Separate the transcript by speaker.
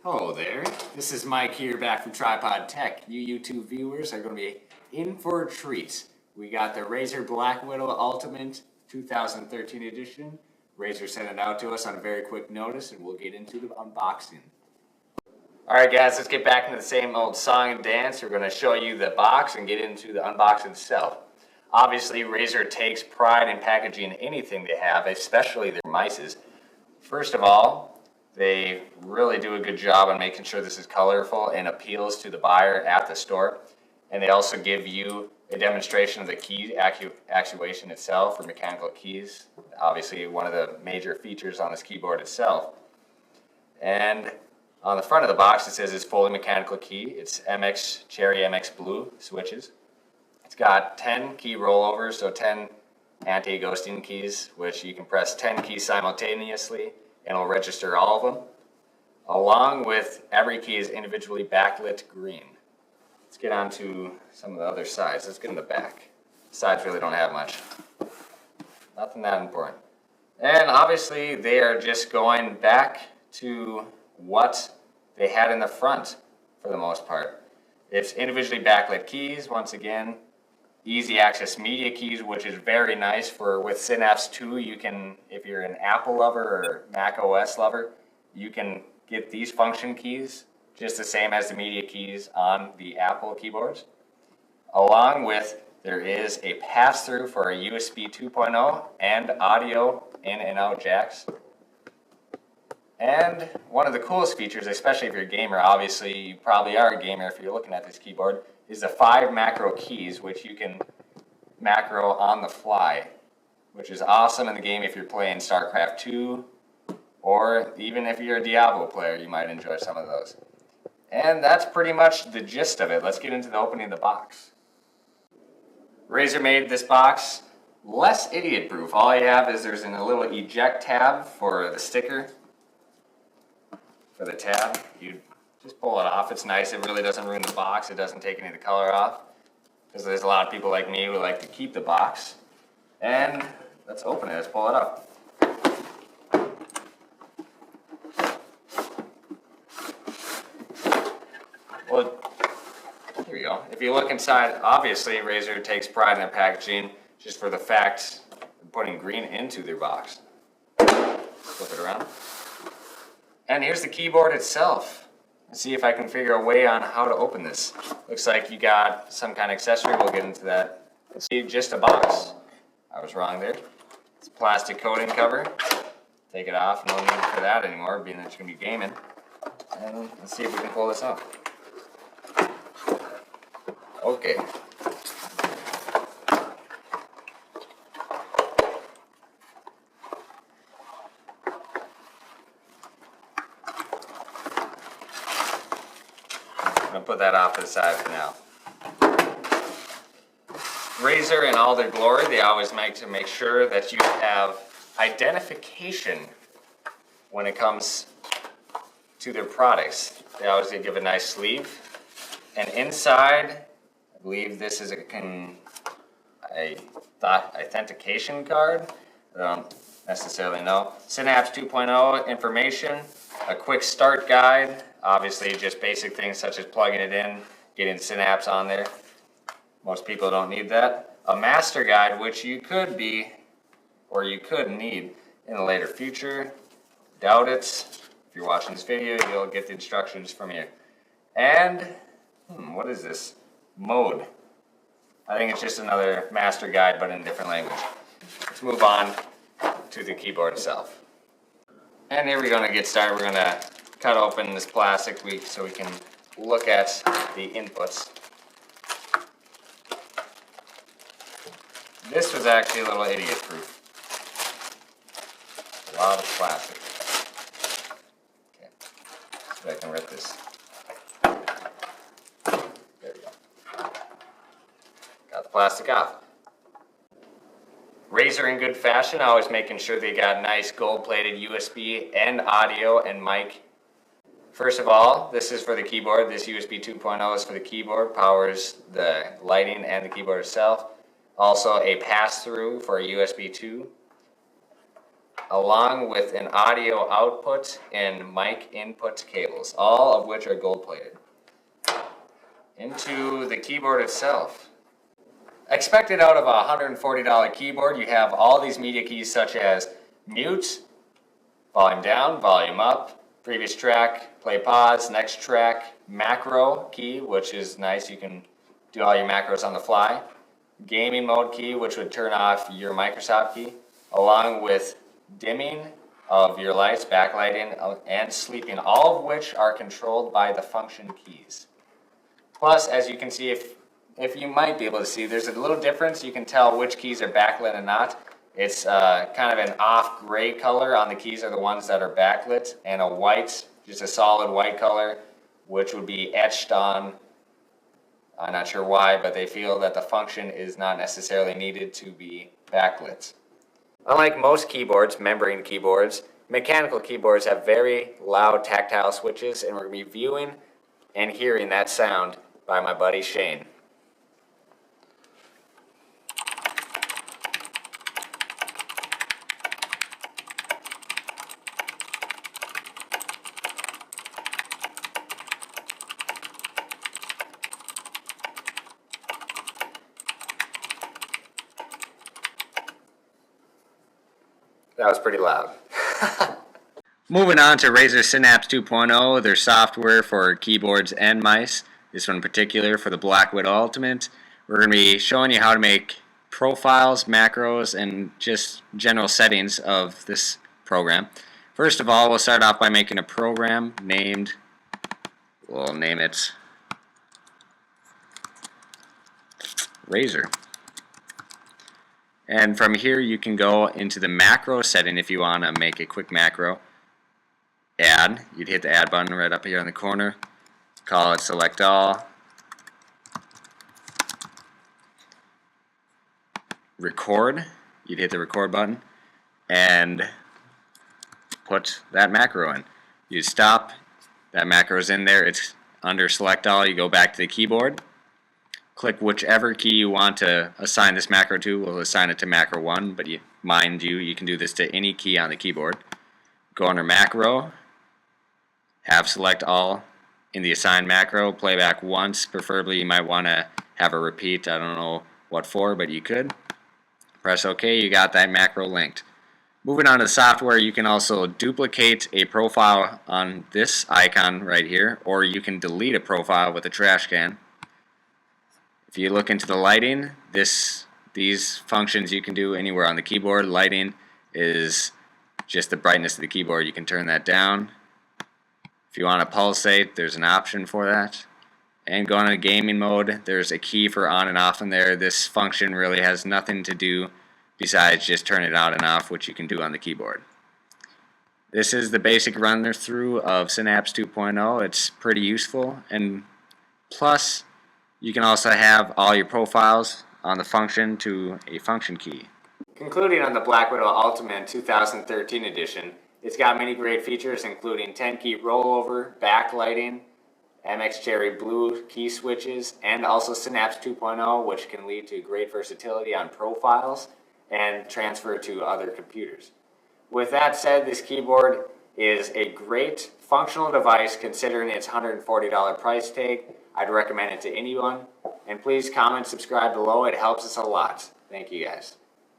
Speaker 1: Hello there, this is Mike here back from Tripod Tech. You YouTube viewers are going to be in for a treat. We got the Razer BlackWidow Ultimate 2013 edition. Razer sent it out to us on a very quick notice and we'll get into the unboxing. Alright guys, let's get back into the same old song and dance. We're going to show you the box and get into the unboxing itself. Obviously Razer takes pride in packaging anything they have, especially their mices. First of all, they really do a good job on making sure this is colorful and appeals to the buyer at the store. And they also give you a demonstration of the key actuation itself for mechanical keys. Obviously one of the major features on this keyboard itself. And on the front of the box it says it's fully mechanical key. It's MX Cherry MX Blue switches. It's got 10 key rollovers, so 10 anti-ghosting keys, which you can press 10 keys simultaneously and it'll register all of them. Along with every key is individually backlit green. Let's get on to some of the other sides. Let's get in the back. The sides really don't have much. Nothing that important. And obviously they are just going back to what they had in the front for the most part. It's individually backlit keys, once again. Easy access media keys, which is very nice for with Synapse 2. You can, if you're an Apple lover or Mac OS lover, you can get these function keys just the same as the media keys on the Apple keyboards. Along with, there is a pass-through for a USB 2.0 and audio in and out jacks. And one of the coolest features, especially if you're a gamer, obviously you probably are a gamer if you're looking at this keyboard, is the 5 macro keys, which you can macro on the fly, which is awesome in the game if you're playing StarCraft 2, or even if you're a Diablo player, you might enjoy some of those. And that's pretty much the gist of it. Let's get into the opening of the box. Razer made this box less idiot-proof. All you have is there's a little eject tab for the sticker. For the tab, you just pull it off. It's nice. It really doesn't ruin the box. It doesn't take any of the color off. Because there's a lot of people like me who like to keep the box. And let's open it. Let's pull it up. Well, here we go. If you look inside, obviously Razer takes pride in their packaging just for the fact of putting green into their box. Flip it around. And here's the keyboard itself. Let's see if I can figure a way on how to open this. Looks like you got some kind of accessory. We'll get into that. Let's see, just a box. I was wrong there. It's a plastic coating cover. Take it off. No need for that anymore, being that you're going to be gaming. And let's see if we can pull this off. Okay. I'm going to put that off to the side for now. Razer, in all their glory, they always make sure that you have identification when it comes to their products. They always give a nice sleeve. And inside, I believe this is a authentication card. I don't necessarily know. Synapse 2.0 information, a quick start guide. Obviously, just basic things such as plugging it in, getting Synapse on there. Most people don't need that. A master guide, which you could be, or you could need in a later future. Doubt it. If you're watching this video, you'll get the instructions from here. And, what is this? Mode. I think it's just another master guide, but in a different language. Let's move on to the keyboard itself. And here we're going to get started. We're going to cut open this plastic so we can look at the inputs. This was actually a little idiot-proof. A lot of plastic. Okay, so I can rip this. There we go. Got the plastic off. Razer, in good fashion, always making sure they got nice gold-plated USB and audio and mic. First of all, this is for the keyboard. This USB 2.0 is for the keyboard, powers the lighting and the keyboard itself. Also a pass-through for a USB 2. along with an audio output and mic input cables, all of which are gold plated. Into the keyboard itself. Expected out of a $140 keyboard, you have all these media keys such as mute, volume down, volume up, previous track, play pause, next track, macro key, which is nice, you can do all your macros on the fly, gaming mode key, which would turn off your Microsoft key, along with dimming of your lights, backlighting, and sleeping, all of which are controlled by the function keys. Plus, as you can see, if you might be able to see, there's a little difference. You can tell which keys are backlit and not. It's kind of an off gray color on the keys are the ones that are backlit, and a white, just a solid white color, which would be etched on. I'm not sure why, but they feel that the function is not necessarily needed to be backlit. Unlike most keyboards, membrane keyboards, mechanical keyboards have very loud tactile switches, and we're going to be viewing and hearing that sound by my buddy Shane. That was pretty loud. Moving on to Razer Synapse 2.0, their software for keyboards and mice. This one in particular for the BlackWidow Ultimate. We're going to be showing you how to make profiles, macros, and just general settings of this program. First of all, we'll start off by making a program named, we'll name it Razer. And from here you can go into the macro setting if you want to make a quick macro. Add, you'd hit the add button right up here in the corner. Call it select all. Record, you'd hit the record button and put that macro in. You stop, that macro is in there, it's under select all, you go back to the keyboard. Click whichever key you want to assign this macro to. We'll assign it to macro 1, but mind you, you can do this to any key on the keyboard. Go under macro, have select all in the assigned macro, play back once. Preferably you might want to have a repeat. I don't know what for, but you could. Press OK, you got that macro linked. Moving on to the software, you can also duplicate a profile on this icon right here, or you can delete a profile with a trash can. If you look into the lighting, these functions you can do anywhere on the keyboard. Lighting is just the brightness of the keyboard. You can turn that down. If you want to pulsate, there's an option for that. And going to gaming mode, there's a key for on and off in there. This function really has nothing to do besides just turn it on and off, which you can do on the keyboard. This is the basic run through of Synapse 2.0. It's pretty useful, and plus you can also have all your profiles on the function to a function key. Concluding on the BlackWidow Ultimate 2013 edition, it's got many great features including 10-key rollover, backlighting, MX Cherry Blue key switches, and also Synapse 2.0, which can lead to great versatility on profiles and transfer to other computers. With that said, this keyboard is a great functional device considering its $140 price tag. I'd recommend it to anyone. And please comment, subscribe below. It helps us a lot. Thank you guys.